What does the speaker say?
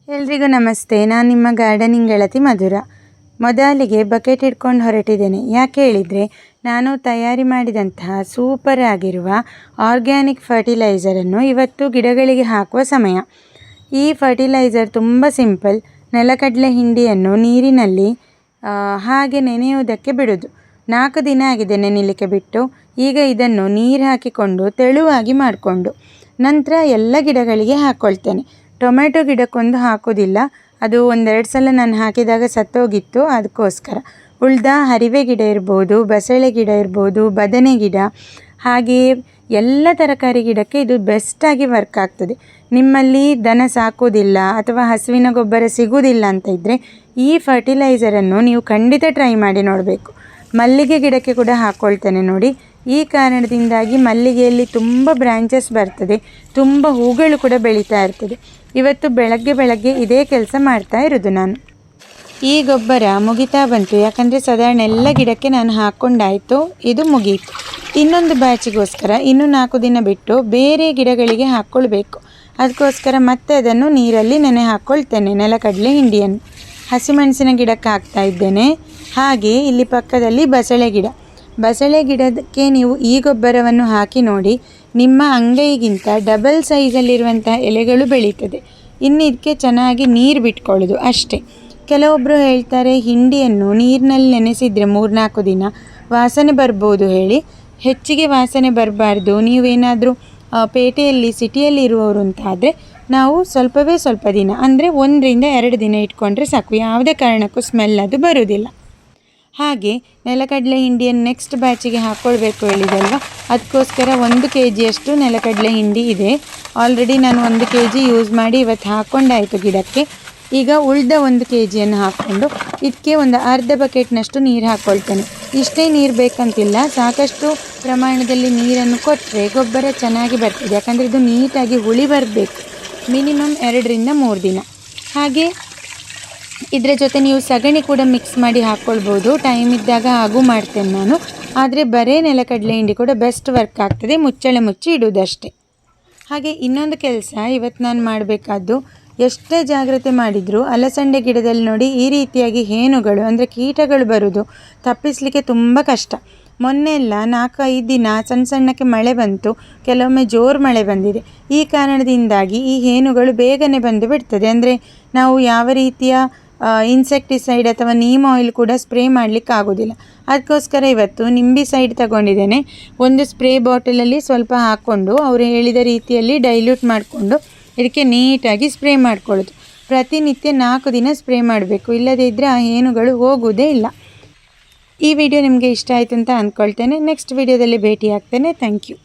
ಎಲ್ರಿಗೂ ನಮಸ್ತೆ. ನಾನು ನಿಮ್ಮ ಗಾರ್ಡನಿಂಗ್ ಗೆಳತಿ ಮಧುರ. ಮೊದಲಿಗೆ ಬಕೆಟ್ ಇಟ್ಕೊಂಡು ಹೊರಟಿದ್ದೇನೆ. ಯಾಕೆ ಹೇಳಿದರೆ, ನಾನು ತಯಾರಿ ಮಾಡಿದಂತಹ ಸೂಪರ್ ಆಗಿರುವ ಆರ್ಗ್ಯಾನಿಕ್ ಫರ್ಟಿಲೈಸರನ್ನು ಇವತ್ತು ಗಿಡಗಳಿಗೆ ಹಾಕುವ ಸಮಯ. ಈ ಫರ್ಟಿಲೈಸರ್ ತುಂಬ ಸಿಂಪಲ್. ನೆಲಕಡಲೆ ಹಿಂಡಿಯನ್ನು ನೀರಿನಲ್ಲಿ ಹಾಗೆ ನೆನೆಯುವುದಕ್ಕೆ ಬಿಡೋದು. 4 ದಿನ ಆಗಿದೆ ನೆನೆಯಲಿಕ್ಕೆ ಬಿಟ್ಟು. ಈಗ ಇದನ್ನು ನೀರು ಹಾಕಿಕೊಂಡು ತೆಳುವಾಗಿ ಮಾಡಿಕೊಂಡು ನಂತರ ಎಲ್ಲ ಗಿಡಗಳಿಗೆ ಹಾಕ್ಕೊಳ್ತೇನೆ. ಟೊಮೆಟೊ ಗಿಡಕ್ಕೊಂದು ಹಾಕೋದಿಲ್ಲ, ಅದು 1-2 ಸಲ ನಾನು ಹಾಕಿದಾಗ ಸತ್ತೋಗಿತ್ತು. ಅದಕ್ಕೋಸ್ಕರ ಉಳ್ದ ಹರಿವೆ ಗಿಡ ಇರ್ಬೋದು, ಬಸಳೆ ಗಿಡ ಇರ್ಬೋದು, ಬದನೆ ಗಿಡ, ಹಾಗೆಯೇ ಎಲ್ಲ ತರಕಾರಿ ಗಿಡಕ್ಕೆ ಇದು ಬೆಸ್ಟಾಗಿ ವರ್ಕ್ ಆಗ್ತದೆ. ನಿಮ್ಮಲ್ಲಿ ದನ ಸಾಕೋದಿಲ್ಲ ಅಥವಾ ಹಸುವಿನ ಗೊಬ್ಬರ ಸಿಗೋದಿಲ್ಲ ಅಂತ ಇದ್ದರೆ ಈ ಫರ್ಟಿಲೈಸರನ್ನು ನೀವು ಖಂಡಿತ ಟ್ರೈ ಮಾಡಿ ನೋಡಬೇಕು. ಮಲ್ಲಿಗೆ ಗಿಡಕ್ಕೆ ಕೂಡ ಹಾಕ್ಕೊಳ್ತೇನೆ ನೋಡಿ. ಈ ಕಾರಣದಿಂದಾಗಿ ಮಲ್ಲಿಗೆಯಲ್ಲಿ ತುಂಬ ಬ್ರ್ಯಾಂಚಸ್ ಬರ್ತದೆ, ತುಂಬ ಹೂಗಳು ಕೂಡ ಬೆಳೀತಾ ಇರ್ತದೆ. ಇವತ್ತು ಬೆಳಗ್ಗೆ ಇದೇ ಕೆಲಸ ಮಾಡ್ತಾ ಇರೋದು ನಾನು. ಈ ಗೊಬ್ಬರ ಮುಗಿತಾ ಬಂತು, ಯಾಕಂದರೆ ಸಾಧಾರಣ ಎಲ್ಲ ಗಿಡಕ್ಕೆ ನಾನು ಹಾಕ್ಕೊಂಡಾಯಿತು. ಇದು ಮುಗೀತು. ಇನ್ನೊಂದು ಬ್ಯಾಚಿಗೋಸ್ಕರ ಇನ್ನು 4 ದಿನ ಬಿಟ್ಟು ಬೇರೆ ಗಿಡಗಳಿಗೆ ಹಾಕ್ಕೊಳ್ಬೇಕು. ಅದಕ್ಕೋಸ್ಕರ ಮತ್ತೆ ಅದನ್ನು ನೀರಲ್ಲಿ ನೆನೆ ಹಾಕ್ಕೊಳ್ತೇನೆ. ನೆಲಕಡಲೆ ಹಿಂಡಿಯನ್ನು ಹಸಿಮೆಣಸಿನ ಗಿಡಕ್ಕೆ ಹಾಕ್ತಾ ಇದ್ದೇನೆ. ಹಾಗೆ ಇಲ್ಲಿ ಪಕ್ಕದಲ್ಲಿ ಬಸಳೆ ಗಿಡಕ್ಕೆ ನೀವು ಈ ಗೊಬ್ಬರವನ್ನು ಹಾಕಿ ನೋಡಿ, ನಿಮ್ಮ ಅಂಗೈಗಿಂತ ಡಬಲ್ ಸೈಜಲ್ಲಿರುವಂತಹ ಎಲೆಗಳು ಬೆಳೀತದೆ. ಇನ್ನು ಇದಕ್ಕೆ ಚೆನ್ನಾಗಿ ನೀರು ಬಿಟ್ಕೊಳ್ಳೋದು ಅಷ್ಟೇ. ಕೆಲವೊಬ್ಬರು ಹೇಳ್ತಾರೆ ಹಿಂಡಿಯನ್ನು ನೀರಿನಲ್ಲಿ ನೆನೆಸಿದರೆ 3-4 ದಿನ ವಾಸನೆ ಬರ್ಬೋದು ಹೇಳಿ. ಹೆಚ್ಚಿಗೆ ವಾಸನೆ ಬರಬಾರ್ದು. ನೀವೇನಾದರೂ ಪೇಟೆಯಲ್ಲಿ ಸಿಟಿಯಲ್ಲಿ ಇರುವವರು ಅಂತಾದರೆ ನಾವು ಸ್ವಲ್ಪ ದಿನ ಅಂದರೆ 1-2 ದಿನ ಇಟ್ಕೊಂಡ್ರೆ ಸಾಕು. ಯಾವುದೇ ಕಾರಣಕ್ಕೂ ಸ್ಮೆಲ್ ಅದು ಬರೋದಿಲ್ಲ. ಹಾಗೆ ನೆಲಕಡಲೆ ಹಿಂಡಿಯನ್ನು ನೆಕ್ಸ್ಟ್ ಬ್ಯಾಚಿಗೆ ಹಾಕ್ಕೊಳ್ಬೇಕು ಹೇಳಿದಲ್ವ, ಅದಕ್ಕೋಸ್ಕರ 1 kg ನೆಲಕಡಲೆ ಹಿಂಡಿ ಇದೆ. ಆಲ್ರೆಡಿ ನಾನು 1 kg ಯೂಸ್ ಮಾಡಿ ಇವತ್ತು ಹಾಕ್ಕೊಂಡಾಯಿತು ಗಿಡಕ್ಕೆ. ಈಗ ಉಳಿದ 1 kgಯನ್ನು ಹಾಕ್ಕೊಂಡು ಇದಕ್ಕೆ ಒಂದು ಅರ್ಧ ಬಕೆಟ್ನಷ್ಟು ನೀರು ಹಾಕ್ಕೊಳ್ತೇನೆ. ಇಷ್ಟೇ ನೀರು ಬೇಕಂತಿಲ್ಲ, ಸಾಕಷ್ಟು ಪ್ರಮಾಣದಲ್ಲಿ ನೀರನ್ನು ಕೊಟ್ಟರೆ ಗೊಬ್ಬರ ಚೆನ್ನಾಗಿ ಬರ್ತದೆ. ಯಾಕಂದರೆ ಇದು ನೀಟಾಗಿ ಹುಳಿ ಬರಬೇಕು. ಮಿನಿಮಮ್ 2-3 ದಿನ. ಹಾಗೆ ಇದರ ಜೊತೆ ನೀವು ಸಗಣಿ ಕೂಡ ಮಿಕ್ಸ್ ಮಾಡಿ ಹಾಕ್ಕೊಳ್ಬೋದು. ಟೈಮ್ ಇದ್ದಾಗ ಹಾಗೂ ಮಾಡ್ತೇನೆ ನಾನು. ಆದರೆ ಬರೇ ನೆಲಕಡಲೆ ಹಿಂಡಿ ಕೂಡ ಬೆಸ್ಟ್ ವರ್ಕ್ ಆಗ್ತದೆ. ಮುಚ್ಚಳ ಮುಚ್ಚಿ ಇಡುವುದಷ್ಟೇ. ಹಾಗೆ ಇನ್ನೊಂದು ಕೆಲಸ ಇವತ್ತು ನಾನು ಮಾಡಬೇಕಾದ್ದು, ಎಷ್ಟೇ ಜಾಗ್ರತೆ ಮಾಡಿದರೂ ಅಲಸಂಡೆ ಗಿಡದಲ್ಲಿ ನೋಡಿ ಈ ರೀತಿಯಾಗಿ ಹೇನುಗಳು ಅಂದರೆ ಕೀಟಗಳು ಬರೋದು ತಪ್ಪಿಸಲಿಕ್ಕೆ ತುಂಬ ಕಷ್ಟ. ಮೊನ್ನೆ ಎಲ್ಲ 4-5 ದಿನ ಸಣ್ಣಕ್ಕೆ ಮಳೆ ಬಂತು, ಕೆಲವೊಮ್ಮೆ ಜೋರು ಮಳೆ ಬಂದಿದೆ. ಈ ಕಾರಣದಿಂದಾಗಿ ಈ ಹೇನುಗಳು ಬೇಗನೆ ಬಂದು ಬಿಡ್ತದೆ. ಅಂದರೆ ನಾವು ಯಾವ ರೀತಿಯ ಇನ್ಸೆಕ್ಟಿಸೈಡ್ ಅಥವಾ ನೀಮ್ ಆಯಿಲ್ ಕೂಡ ಸ್ಪ್ರೇ ಮಾಡಲಿಕ್ಕೆ ಆಗೋದಿಲ್ಲ. ಅದಕ್ಕೋಸ್ಕರ ಇವತ್ತು ನಿಂಬಿಸೈಡ್ ತಗೊಂಡಿದ್ದೇನೆ. ಒಂದು ಸ್ಪ್ರೇ ಬಾಟಲಲ್ಲಿ ಸ್ವಲ್ಪ ಹಾಕ್ಕೊಂಡು ಅವರು ಹೇಳಿದ ರೀತಿಯಲ್ಲಿ ಡೈಲ್ಯೂಟ್ ಮಾಡಿಕೊಂಡು ಇದಕ್ಕೆ ನೀಟಾಗಿ ಸ್ಪ್ರೇ ಮಾಡ್ಕೊಳ್ಳೋದು. ಪ್ರತಿನಿತ್ಯ 4 ದಿನ ಸ್ಪ್ರೇ ಮಾಡಬೇಕು, ಇಲ್ಲದೇ ಇದ್ದರೆ ಆ ಹೇನುಗಳು ಹೋಗುವುದೇ ಇಲ್ಲ. ಈ ವಿಡಿಯೋ ನಿಮಗೆ ಇಷ್ಟ ಆಯಿತು ಅಂತ ಅಂದ್ಕೊಳ್ತೇನೆ. ನೆಕ್ಸ್ಟ್ ವಿಡಿಯೋದಲ್ಲಿ ಭೇಟಿ ಆಗ್ತೇನೆ. Thank you.